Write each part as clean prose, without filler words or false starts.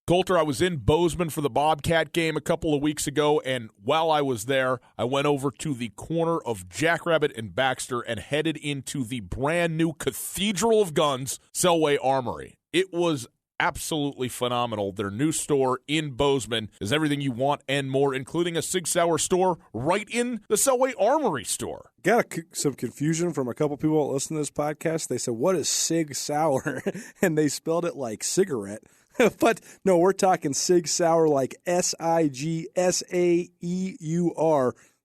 Coulter, I was in Bozeman for the Bobcat game a couple of weeks ago, and while I was there, I went over to the corner of Jackrabbit and Baxter and headed into the brand-new Cathedral of Guns, Selway Armory. It was absolutely phenomenal. Their new store in Bozeman is everything you want and more, including a Sig Sauer store right in the Selway Armory store. Got some confusion from a couple people that listen to this podcast. They said, what is Sig Sauer? And they spelled it like cigarette. But no, we're talking Sig Sauer, like Sigsaeur.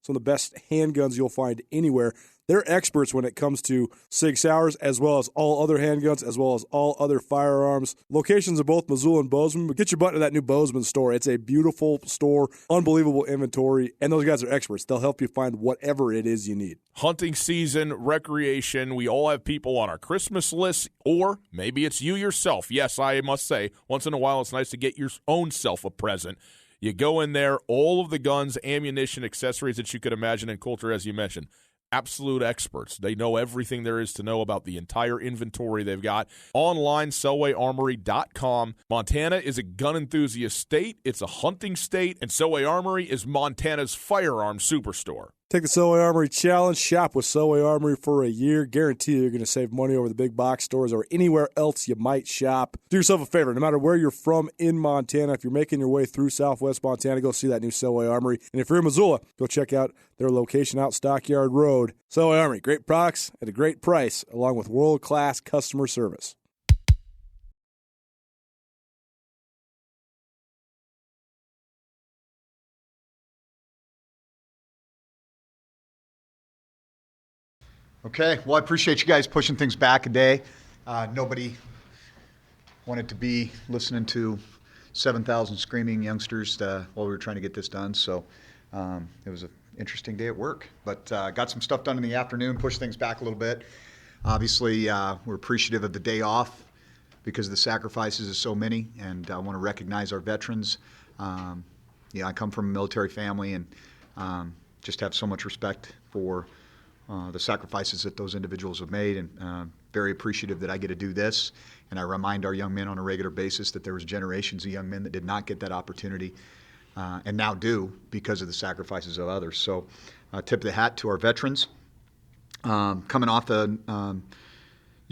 Some of the best handguns you'll find anywhere. They're experts when it comes to Sig Sauers, as well as all other handguns, as well as all other firearms. Locations of both Missoula and Bozeman. But get your butt to that new Bozeman store. It's a beautiful store, unbelievable inventory, and those guys are experts. They'll help you find whatever it is you need. Hunting season, recreation, we all have people on our Christmas list, or maybe it's you yourself. Yes, I must say, once in a while it's nice to get your own self a present. You go in there, all of the guns, ammunition, accessories that you could imagine, and Coulter, as you mentioned, absolute experts. They know everything there is to know about the entire inventory they've got. Online, SelwayArmory.com. Montana is a gun enthusiast state. It's a hunting state. And Selway Armory is Montana's firearm superstore. Take the Selway Armory Challenge. Shop with Selway Armory for a year. Guarantee you're going to save money over the big box stores or anywhere else you might shop. Do yourself a favor. No matter where you're from in Montana, if you're making your way through southwest Montana, go see that new Selway Armory. And if you're in Missoula, go check out their location out Stockyard Road. Selway Armory, great products at a great price, along with world-class customer service. Okay, well, I appreciate you guys pushing things back a day. Nobody wanted to be listening to 7,000 screaming youngsters while we were trying to get this done, so it was an interesting day at work. But got some stuff done in the afternoon, pushed things back a little bit. Obviously, we're appreciative of the day off because of the sacrifices of so many, and I want to recognize our veterans. I come from a military family and just have so much respect for the sacrifices that those individuals have made, and very appreciative that I get to do this. And I remind our young men on a regular basis that there was generations of young men that did not get that opportunity and now do because of the sacrifices of others. So tip of the hat to our veterans. Coming off the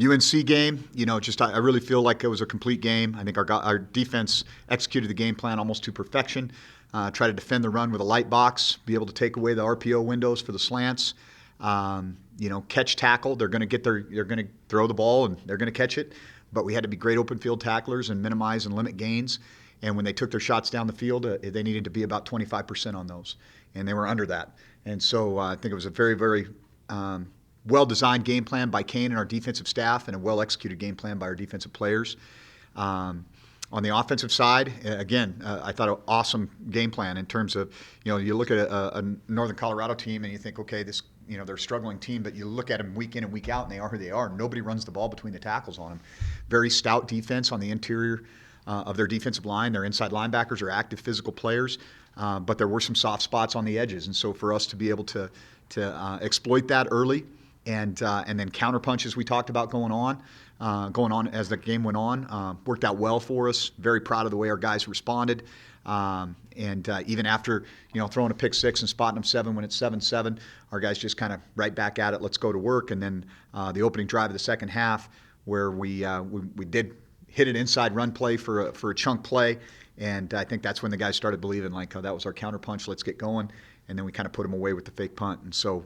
UNC game, I really feel like it was a complete game. I think our defense executed the game plan almost to perfection. Try to defend the run with a light box, be able to take away the RPO windows for the slants. Catch tackle. They're going to throw the ball and they're going to catch it. But we had to be great open field tacklers and minimize and limit gains. And when they took their shots down the field, they needed to be about 25% on those, and they were under that. And so I think it was a very, very well-designed game plan by Kane and our defensive staff, and a well-executed game plan by our defensive players. On the offensive side, again, I thought an awesome game plan in terms of, you look at a Northern Colorado team and you think, okay, this, they're a struggling team, but you look at them week in and week out and they are who they are. Nobody runs the ball between the tackles on them. Very stout defense on the interior of their defensive line. Their inside linebackers are active physical players, but there were some soft spots on the edges. And so for us to be able to exploit that early and then counterpunch, as we talked about going on as the game went on, worked out well for us. Very proud of the way our guys responded. Even after, throwing a pick six and spotting them 7 when it's 7-7, our guys just kind of right back at it. Let's go to work. And then the opening drive of the second half, where we did hit an inside run play for a chunk play, and I think that's when the guys started believing, like, oh, that was our counterpunch. Let's get going. And then we kind of put them away with the fake punt. And so,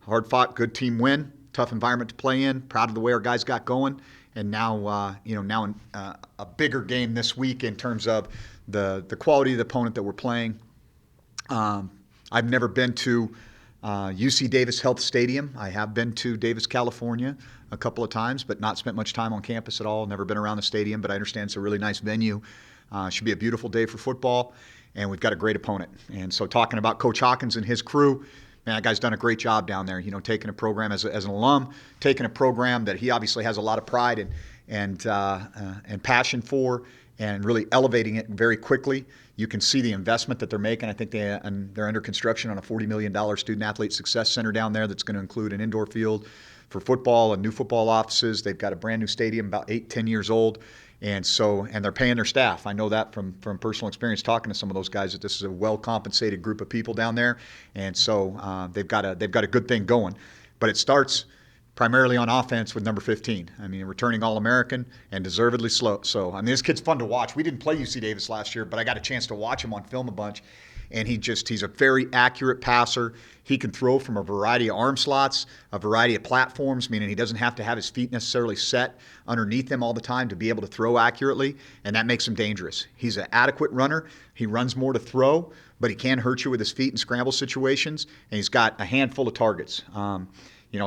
hard fought, good team win. Tough environment to play in. Proud of the way our guys got going, and now in a bigger game this week in terms of the quality of the opponent that we're playing. I've never been to UC Davis Health Stadium. I have been to Davis, California a couple of times, but not spent much time on campus at all. Never been around the stadium, but I understand it's a really nice venue. Should be a beautiful day for football, and we've got a great opponent. And so, talking about Coach Hawkins and his crew, man, that guy's done a great job down there. Taking a program as an alum, taking a program that he obviously has a lot of pride and passion for, and really elevating it very quickly. You can see the investment that they're making. I think they're under construction on a $40 million student-athlete success center down there that's going to include an indoor field for football and new football offices. They've got a brand new stadium, about 8-10 years old, And they're paying their staff. I know that from personal experience talking to some of those guys, that this is a well-compensated group of people down there. And so they've got a good thing going. But it starts primarily on offense with number 15. I mean, returning All-American and deservedly slow. So, I mean, this kid's fun to watch. We didn't play UC Davis last year, but I got a chance to watch him on film a bunch. And he's a very accurate passer. He can throw from a variety of arm slots, a variety of platforms, meaning he doesn't have to have his feet necessarily set underneath him all the time to be able to throw accurately, and that makes him dangerous. He's an adequate runner. He runs more to throw, but he can hurt you with his feet in scramble situations, and he's got a handful of targets.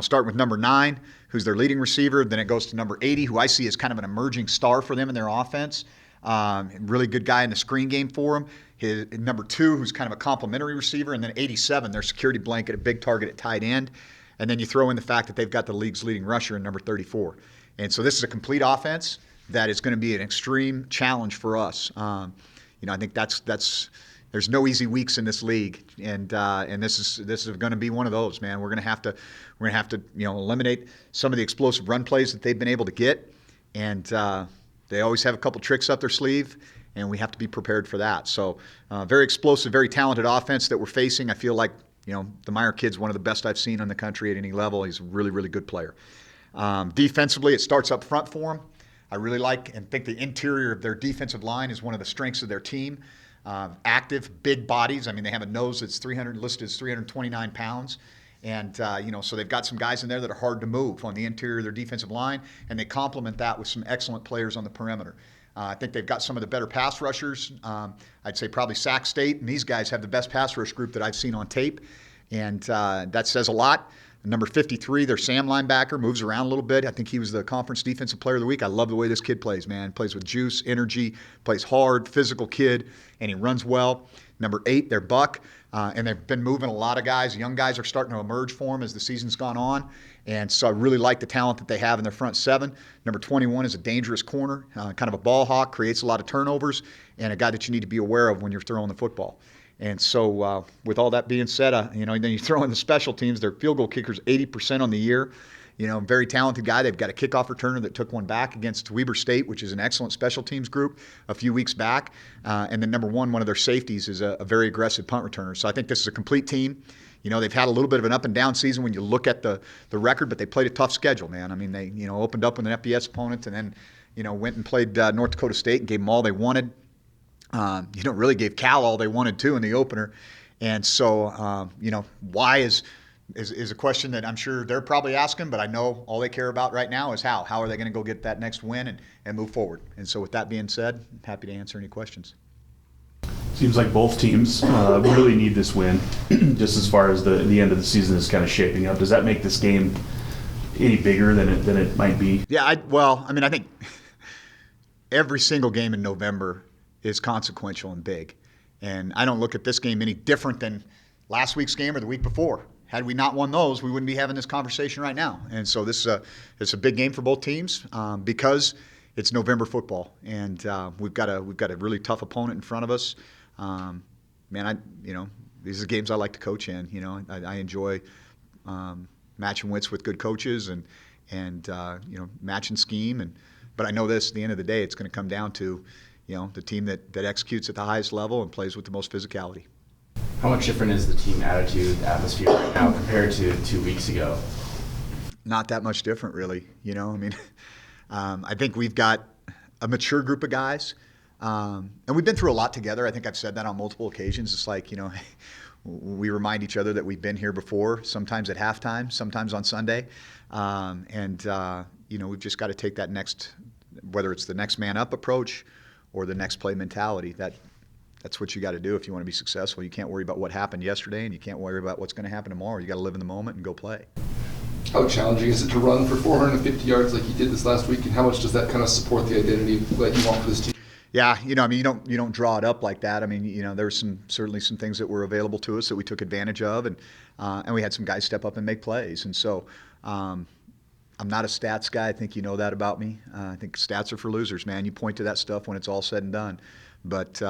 Starting with number 9, who's their leading receiver. Then it goes to number 80, who I see as kind of an emerging star for them in their offense. Really good guy in the screen game for him. His number 2, who's kind of a complimentary receiver, and then 87, their security blanket, a big target at tight end. And then you throw in the fact that they've got the league's leading rusher in number 34. And so this is a complete offense that is going to be an extreme challenge for us. I think there's no easy weeks in this league, and this is going to be one of those, man. We're going to have to eliminate some of the explosive run plays that they've been able to get, and they always have a couple tricks up their sleeve, and we have to be prepared for that. So very explosive, very talented offense that we're facing. I feel like the Meyer kid's one of the best I've seen in the country at any level. He's a really, really good player. Defensively, it starts up front for them. I really like and think the interior of their defensive line is one of the strengths of their team. Active, big bodies. I mean, they have a nose that's listed as 329 pounds. And, so they've got some guys in there that are hard to move on the interior of their defensive line, and they complement that with some excellent players on the perimeter. I think they've got some of the better pass rushers. I'd say probably Sac State, and these guys have the best pass rush group that I've seen on tape, and that says a lot. Number 53, their Sam linebacker, moves around a little bit. I think he was the conference defensive player of the week. I love the way this kid plays, man. Plays with juice, energy, plays hard, physical kid, and he runs well. Number 8, their Buck, and they've been moving a lot of guys. Young guys are starting to emerge for them as the season's gone on, and so I really like the talent that they have in their front 7. Number 21 is a dangerous corner, kind of a ball hawk, creates a lot of turnovers, and a guy that you need to be aware of when you're throwing the football. And so with all that being said, then you throw in the special teams. Their field goal kicker's 80% on the year. Very talented guy. They've got a kickoff returner that took one back against Weber State, which is an excellent special teams group a few weeks back. And then number 1, one of their safeties is a very aggressive punt returner. So I think this is a complete team. They've had a little bit of an up and down season when you look at the record, but they played a tough schedule, man. I mean, they opened up with an FBS opponent and then went and played North Dakota State and gave them all they wanted. Really gave Cal all they wanted to in the opener. And so, why is a question that I'm sure they're probably asking, but I know all they care about right now is how. How are they going to go get that next win and move forward? And so with that being said, I'm happy to answer any questions. Seems like both teams really need this win, just as far as the end of the season is kind of shaping up. Does that make this game any bigger than it might be? Yeah, I think every single game in November is consequential and big. And I don't look at this game any different than last week's game or the week before. Had we not won those, we wouldn't be having this conversation right now. And so it's a big game for both teams because it's November football, and we've got a really tough opponent in front of us. These are games I like to coach in. I enjoy matching wits with good coaches and matching scheme. But I know this at the end of the day, it's going to come down to the team that executes at the highest level and plays with the most physicality. How much different is the team attitude, the atmosphere right now compared to 2 weeks ago? Not that much different, really. I think we've got a mature group of guys, and we've been through a lot together. I think I've said that on multiple occasions. It's like, we remind each other that we've been here before, sometimes at halftime, sometimes on Sunday. We've just got to take that next, whether it's the next man up approach or the next play mentality. That's what you got to do if you want to be successful. You can't worry about what happened yesterday, and you can't worry about what's going to happen tomorrow. You got to live in the moment and go play. How challenging is it to run for 450 yards like you did this last week, and how much does that kind of support the identity that you want for this team? Yeah, you don't draw it up like that. There's certainly some things that were available to us that we took advantage of, and we had some guys step up and make plays. And so, I'm not a stats guy. I think you know that about me. I think stats are for losers, man. You point to that stuff when it's all said and done. But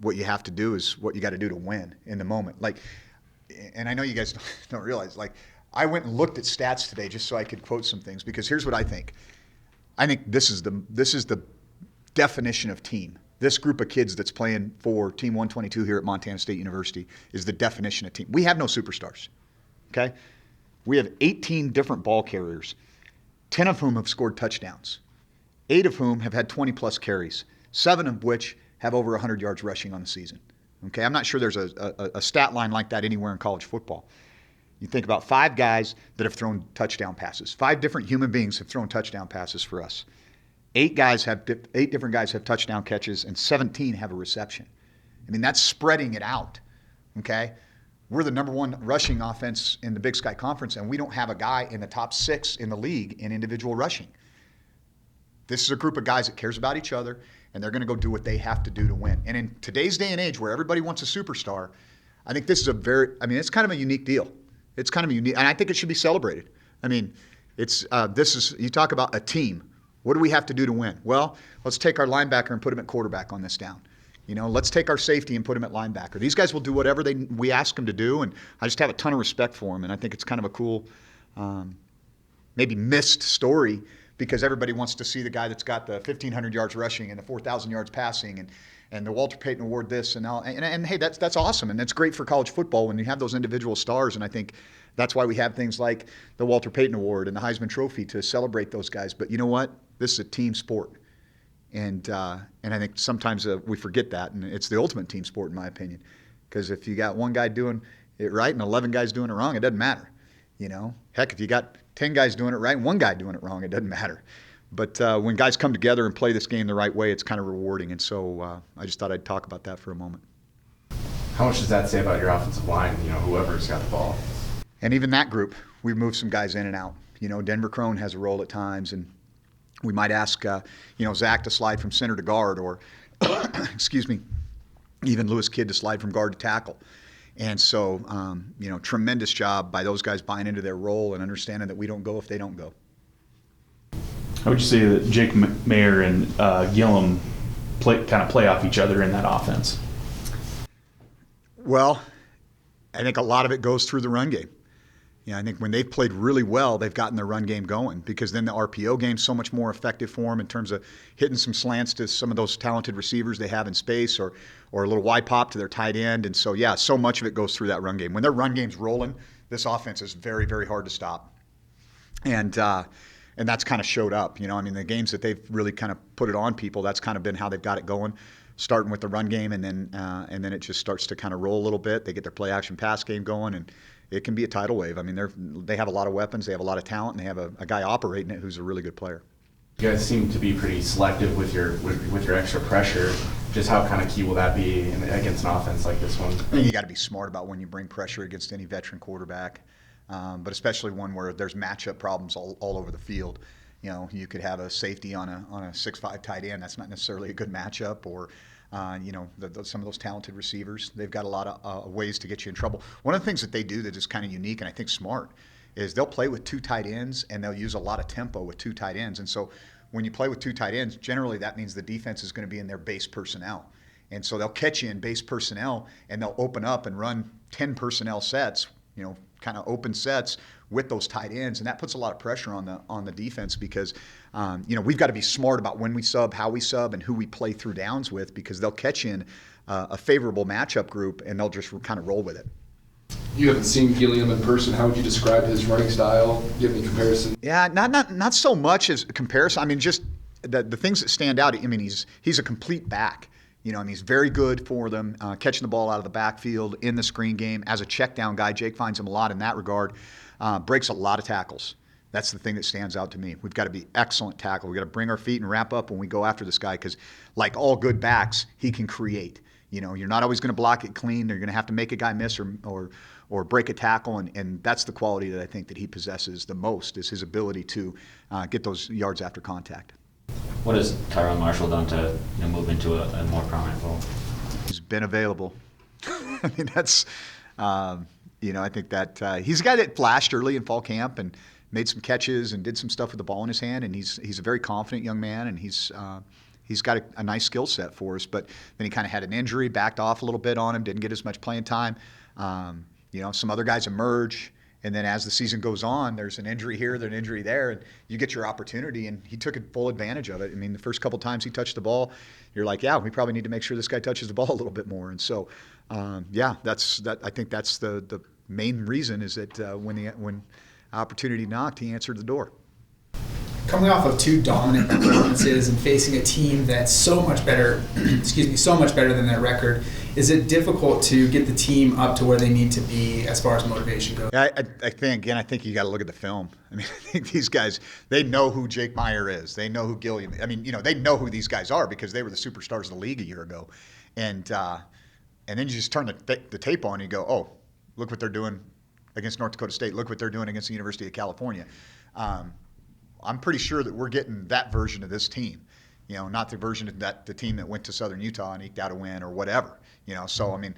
what you have to do is what you got to do to win in the moment. And I know you guys don't realize, I went and looked at stats today just so I could quote some things, because here's what I think. I think this is the definition of team. This group of kids that's playing for Team 122 here at Montana State University is the definition of team. We have no superstars, okay? We have 18 different ball carriers, 10 of whom have scored touchdowns, 8 of whom have had 20-plus carries, 7 of which have over 100 yards rushing on the season, okay? I'm not sure there's a stat line like that anywhere in college football. You think about 5 guys that have thrown touchdown passes. 5 different human beings have thrown touchdown passes for us. 8 different guys have touchdown catches, and 17 have a reception. I mean, that's spreading it out, okay? We're the number 1 rushing offense in the Big Sky Conference, and we don't have a guy in the top 6 in the league in individual rushing. This is a group of guys that cares about each other, and they're going to go do what they have to do to win. And in today's day and age where everybody wants a superstar, I think this is it's kind of a unique deal. It's kind of unique, and I think it should be celebrated. I mean, you talk about a team. What do we have to do to win? Well, let's take our linebacker and put him at quarterback on this down. Let's take our safety and put him at linebacker. These guys will do whatever we ask them to do, and I just have a ton of respect for them, and I think it's kind of a cool, maybe missed story because everybody wants to see the guy that's got the 1,500 yards rushing and the 4,000 yards passing and the Walter Payton Award this and all. And hey, that's awesome, and that's great for college football when you have those individual stars, and I think that's why we have things like the Walter Payton Award and the Heisman Trophy to celebrate those guys. But you know what? This is a team sport, and I think sometimes we forget that, and it's the ultimate team sport in my opinion, because if you got one guy doing it right and 11 guys doing it wrong, it doesn't matter. Heck, if you got 10 guys doing it right and one guy doing it wrong, it doesn't matter. But when guys come together and play this game the right way, it's kind of rewarding, and so I just thought I'd talk about that for a moment. How much does that say about your offensive line, whoever's got the ball? And even that group, we've moved some guys in and out. Denver Crone has a role at times, and we might ask, Zach to slide from center to guard, or, excuse me, even Lewis Kidd to slide from guard to tackle. And so, tremendous job by those guys buying into their role and understanding that we don't go if they don't go. How would you say that Jake Mayer and Gillum play off each other in that offense? Well, I think a lot of it goes through the run game. I think when they've played really well, they've gotten their run game going, because then the RPO game's so much more effective for them in terms of hitting some slants to some of those talented receivers they have in space, or a little wide pop to their tight end. And so, yeah, so much of it goes through that run game. When their run game's rolling, this offense is very, very hard to stop. And that's kind of showed up. The games that they've really kind of put it on people, that's kind of been how they've got it going, starting with the run game, and then it just starts to kind of roll a little bit. They get their play action pass game going, and it can be a tidal wave. They have a lot of weapons, they have a lot of talent, and they have a guy operating it who's a really good player. You guys seem to be pretty selective with your extra pressure. Just how kind of key will that be against an offense like this one? You got to be smart about when you bring pressure against any veteran quarterback, but especially one where there's matchup problems all over the field. You could have a safety on a 6'5" tight end. That's not necessarily a good matchup, or some of those talented receivers. They've got a lot of ways to get you in trouble. One of the things that they do that is kind of unique and I think smart is they'll play with 2 tight ends, and they'll use a lot of tempo with 2 tight ends. And so when you play with 2 tight ends, generally that means the defense is going to be in their base personnel. And so they'll catch you in base personnel, and they'll open up and run 10 personnel sets, kind of open sets with those tight ends, and that puts a lot of pressure on the defense, because we've got to be smart about when we sub, how we sub, and who we play through downs with, because they'll catch in a favorable matchup group and they'll just kind of roll with it. You haven't seen Gilliam in person. How would you describe his running style? Do you have any comparison? Yeah, not so much as a comparison. Just the things that stand out. He's a complete back. He's very good for them, catching the ball out of the backfield in the screen game. As a check down guy, Jake finds him a lot in that regard. Breaks a lot of tackles. That's the thing that stands out to me. We've got to be excellent tackle. We've got to bring our feet and wrap up when we go after this guy, because like all good backs, he can create. You're not always going to block it clean. You're going to have to make a guy miss or break a tackle, and that's the quality that I think that he possesses the most, is his ability to get those yards after contact. What has Tyrone Marshall done to move into a more prominent role? He's been available. That's I think that he's a guy that flashed early in fall camp and made some catches and did some stuff with the ball in his hand, and he's a very confident young man, and he's got a nice skill set for us. But then he kind of had an injury, backed off a little bit on him, didn't get as much playing time. Some other guys emerge, And then as the season goes on, there's an injury here, there's an injury there, and you get your opportunity, and he took full advantage of it. I mean, the first couple times he touched the ball, you're like, yeah, we probably need to make sure this guy touches the ball a little bit more. And so, I think that's the main reason is that when opportunity knocked, he answered the door. Coming off of 2 dominant performances and facing a team that's so much better, so much better than their record, is it difficult to get the team up to where they need to be as far as motivation goes? I think you got to look at the film. I mean, I think these guys, they know who Jake Meyer is. They know who Gilliam. I mean, they know who these guys are because they were the superstars of the league a year ago, and then you just turn the tape on and you go, oh, look what they're doing against North Dakota State. Look what they're doing against the University of California. I'm pretty sure that we're getting that version of this team, not the version of the team that went to Southern Utah and eked out a win or whatever, So, I mean,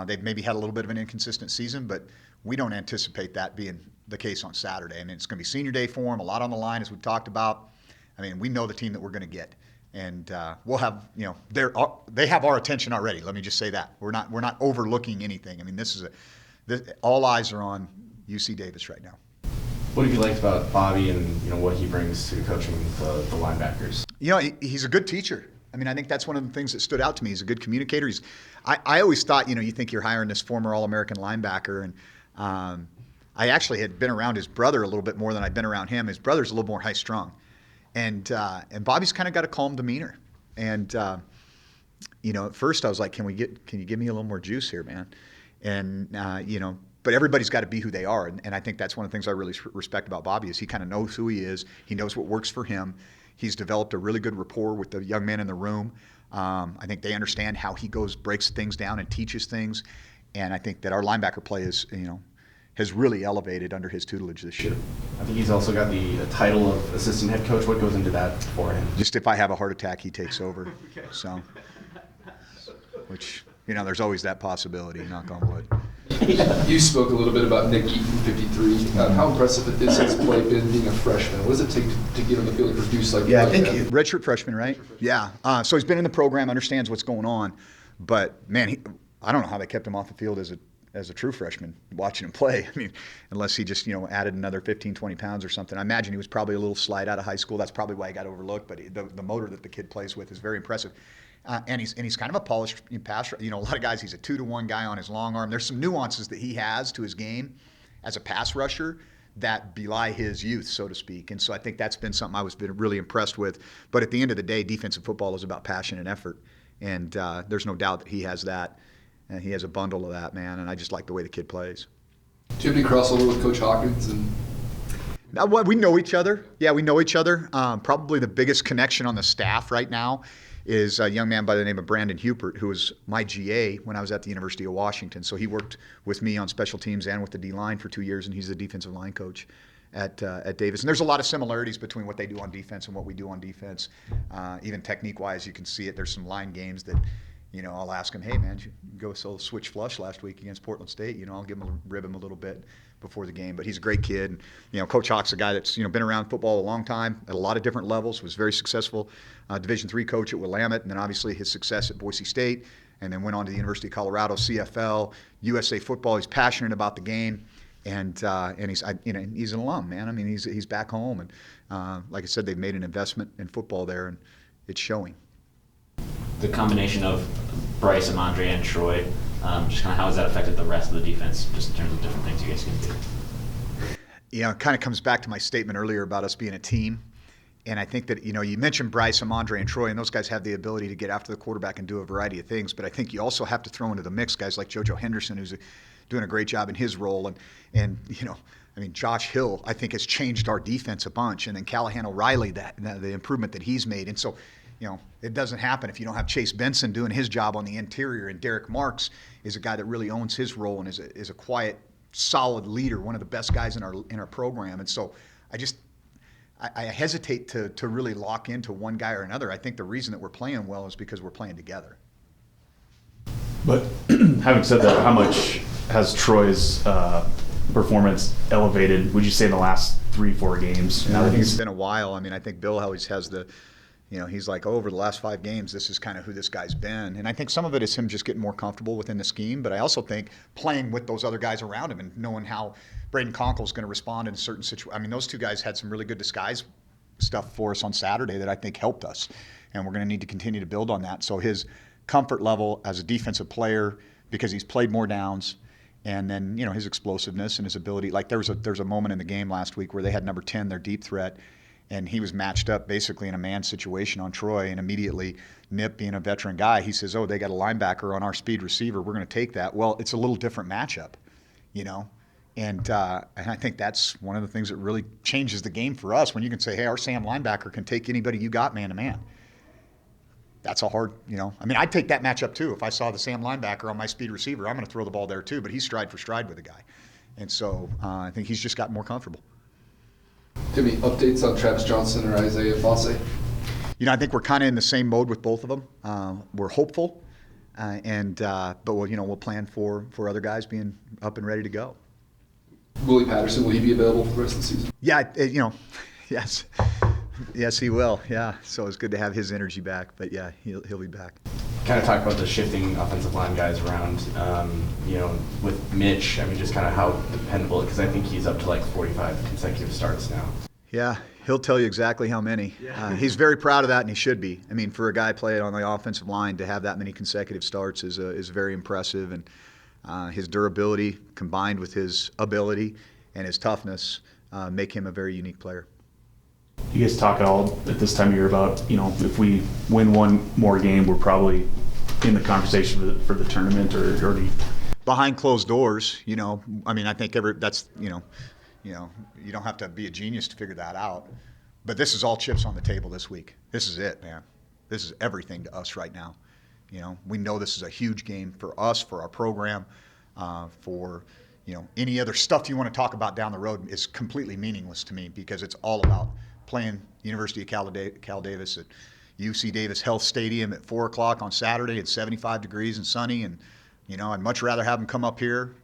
they've maybe had a little bit of an inconsistent season, but we don't anticipate that being the case on Saturday. I mean, it's going to be senior day for them, a lot on the line, as we've talked about. I mean, we know the team that we're going to get. And we'll have, they have our attention already. Let me just say that. We're not overlooking anything. I mean, all eyes are on UC Davis right now. What have you liked about Bobby and what he brings to coaching the linebackers? He's a good teacher. I mean, I think that's one of the things that stood out to me. He's a good communicator. I always thought, you think you're hiring this former All-American linebacker, and I actually had been around his brother a little bit more than I'd been around him. His brother's a little more high-strung, and Bobby's kind of got a calm demeanor. And at first I was like, can you give me a little more juice here, man? And but everybody's got to be who they are, and I think that's one of the things I really respect about Bobby is he kind of knows who he is. He knows what works for him. He's developed a really good rapport with the young men in the room. I think they understand how he breaks things down and teaches things, and I think that our linebacker play has really elevated under his tutelage this year. I think he's also got the title of assistant head coach. What goes into that for him? Just if I have a heart attack, he takes over. Okay. So, which there's always that possibility. Knock on wood. You spoke a little bit about Nick Eaton, 53. How impressive is his play been being a freshman? What does it take to get on the field and produce like that? Yeah, I think redshirt freshman, right? Yeah. So he's been in the program, understands what's going on. But, man, I don't know how they kept him off the field as a true freshman watching him play. I mean, unless he just, added another 15, 20 pounds or something. I imagine he was probably a little slight out of high school. That's probably why he got overlooked. But the motor that the kid plays with is very impressive. And he's kind of a polished passer. A lot of guys, he's a 2-to-1 guy on his long arm. There's some nuances that he has to his game as a pass rusher that belie his youth, so to speak. And so I think that's been something I was really impressed with. But at the end of the day, defensive football is about passion and effort. And there's no doubt that he has that. And he has a bundle of that, man. And I just like the way the kid plays. Do you have any crossover with Coach Hawkins? We know each other. Yeah, we know each other. Probably the biggest connection on the staff right now is a young man by the name of Brandon Hupert, who was my GA when I was at the University of Washington. So he worked with me on special teams and with the D-line for 2 years, and he's the defensive line coach at Davis. And there's a lot of similarities between what they do on defense and what we do on defense. Even technique-wise, you can see it. There's some line games that, I'll ask him, hey, man, did you go switch flush last week against Portland State? I'll rib him a little bit before the game. But he's a great kid. And, Coach Hawk's a guy that's, been around football a long time at a lot of different levels, was very successful Division III coach at Willamette, and then obviously his success at Boise State, and then went on to the University of Colorado, CFL, USA football. He's passionate about the game. And he's an alum, man. I mean, he's back home. And like I said, they've made an investment in football there, and it's showing. The combination of Bryce, Amandre, and Troy, just kind of how has that affected the rest of the defense, just in terms of different things you guys can do? It kind of comes back to my statement earlier about us being a team. And I think that, you mentioned Bryce, Amandre, and Troy, and those guys have the ability to get after the quarterback and do a variety of things. But I think you also have to throw into the mix guys like JoJo Henderson, who's doing a great job in his role. And Josh Hill, I think, has changed our defense a bunch. And then Callahan O'Reilly, the improvement that he's made. And so, it doesn't happen if you don't have Chase Benson doing his job on the interior. And Derek Marks is a guy that really owns his role and is a quiet, solid leader, one of the best guys in our program. And so I hesitate to really lock into one guy or another. I think the reason that we're playing well is because we're playing together. But having said that, how much has Troy's performance elevated, would you say, in the last 3-4 games? I think it's been a while. I mean, I think Bill always has the He's like, over the last 5 games, this is kind of who this guy's been. And I think some of it is him just getting more comfortable within the scheme, but I also think playing with those other guys around him and knowing how Braden Conkle is going to respond in certain situations. I mean, those two guys had some really good disguise stuff for us on Saturday that I think helped us, and we're going to need to continue to build on that. So his comfort level as a defensive player, because he's played more downs, and then his explosiveness and his ability. Like there's a moment in the game last week where they had number 10, their deep threat, and he was matched up basically in a man situation on Troy, and immediately Nip, being a veteran guy, he says, oh, they got a linebacker on our speed receiver, we're going to take that. Well, it's a little different matchup, and I think that's one of the things that really changes the game for us, when you can say, hey, our Sam linebacker can take anybody you got man to man. That's a hard, I mean, I'd take that matchup too. If I saw the Sam linebacker on my speed receiver, I'm going to throw the ball there too, but he's stride for stride with the guy. And so I think he's just gotten more comfortable. Do you have any updates on Travis Johnson or Isaiah Fosse? I think we're kind of in the same mode with both of them. We're hopeful, but we'll plan for other guys being up and ready to go. Willie Patterson, will he be available for the rest of the season? Yeah, yes. Yes, he will. Yeah, so it's good to have his energy back. But yeah, he'll be back. Kind of talk about the shifting offensive line guys around. With Mitch, I mean, just kind of how dependable, because I think he's up to like 45 consecutive starts now. Yeah, he'll tell you exactly how many. He's very proud of that, and he should be. I mean, for a guy playing on the offensive line to have that many consecutive starts is very impressive, and his durability combined with his ability and his toughness make him a very unique player. You guys talk at all at this time of year about, if we win one more game, we're probably in the conversation for the tournament, or do you... Behind closed doors, I mean, I think that's, you don't have to be a genius to figure that out. But this is all chips on the table this week. This is it, man. This is everything to us right now. We know this is a huge game for us, for our program, for any other stuff you want to talk about down the road is completely meaningless to me, because it's all about playing University of Cal Davis at UC Davis Health Stadium at 4 o'clock on Saturday at 75 degrees and sunny. And, I'd much rather have them come up here.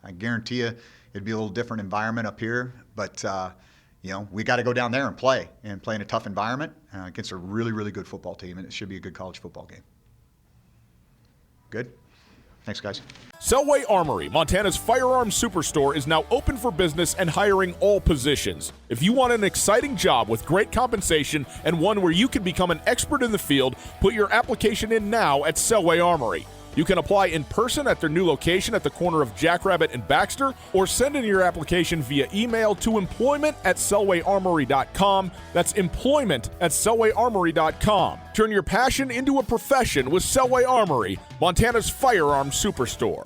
I guarantee you it'd be a little different environment up here. But, we got to go down there and play in a tough environment against a really, really good football team. And it should be a good college football game. Good? Thanks, guys. Selway Armory, Montana's firearms superstore, is now open for business and hiring all positions. If you want an exciting job with great compensation and one where you can become an expert in the field, put your application in now at Selway Armory. You can apply in person at their new location at the corner of Jackrabbit and Baxter, or send in your application via email to employment@selwayarmory.com. That's employment@selwayarmory.com. Turn your passion into a profession with Selway Armory, Montana's firearms superstore.